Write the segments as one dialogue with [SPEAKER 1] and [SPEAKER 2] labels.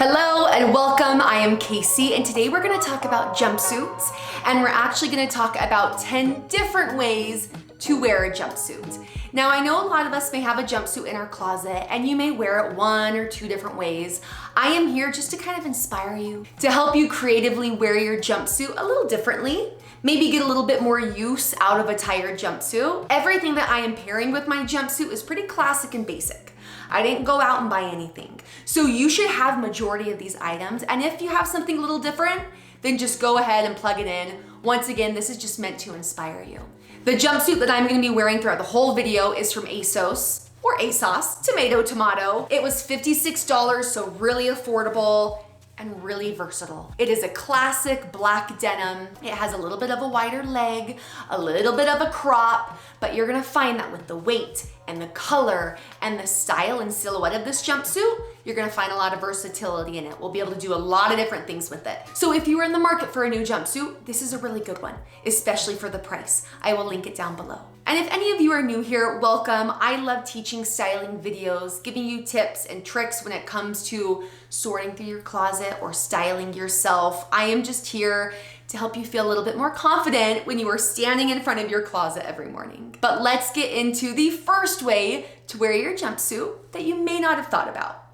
[SPEAKER 1] Hello and welcome. I am Casey and today we're going to talk about jumpsuits, and we're actually going to talk about 10 different ways to wear a jumpsuit. Now I know a lot of us may have a jumpsuit in our closet and you may wear it one or two different ways. I am here just to kind of inspire you, to help you creatively wear your jumpsuit a little differently. Maybe get a little bit more use out of a tired jumpsuit. Everything that I am pairing with my jumpsuit is pretty classic and basic. I didn't go out and buy anything. So you should have majority of these items. And if you have something a little different, then just go ahead and plug it in. Once again, this is just meant to inspire you. The jumpsuit that I'm gonna be wearing throughout the whole video is from ASOS, or ASOS, tomato. It was $56, so really affordable and really versatile. It is a classic black denim. It has a little bit of a wider leg, a little bit of a crop, but you're gonna find that with the weight and the color and the style and silhouette of this jumpsuit, you're gonna find a lot of versatility in it. We'll be able to do a lot of different things with it. So if you are in the market for a new jumpsuit, this is a really good one, especially for the price. I will link it down below. And if any of you are new here, welcome. I love teaching styling videos, giving you tips and tricks when it comes to sorting through your closet or styling yourself. I am just here to help you feel a little bit more confident when you are standing in front of your closet every morning. But let's get into the first way to wear your jumpsuit that you may not have thought about.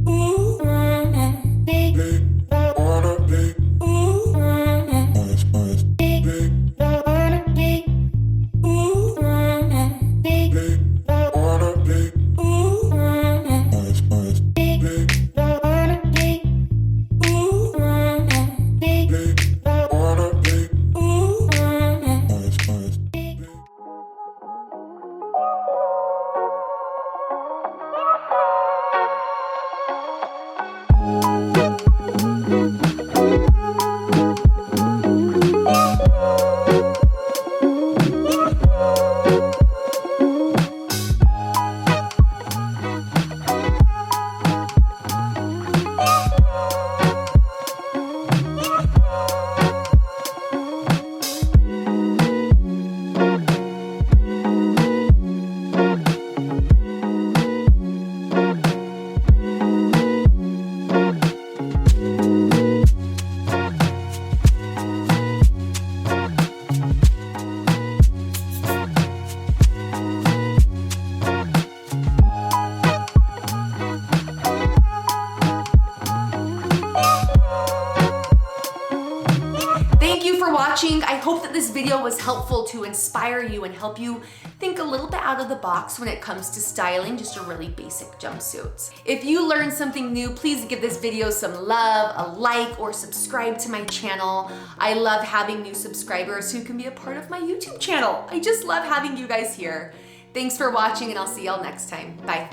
[SPEAKER 2] Ooh.
[SPEAKER 1] this video was helpful to inspire you and help you think a little bit out of the box when it comes to styling just a really basic jumpsuit. If you learned something new, please give this video some love, a like, or subscribe to my channel. I love having new subscribers who can be a part of my YouTube channel. I just love having you guys here. Thanks for watching, and I'll see y'all next time. Bye.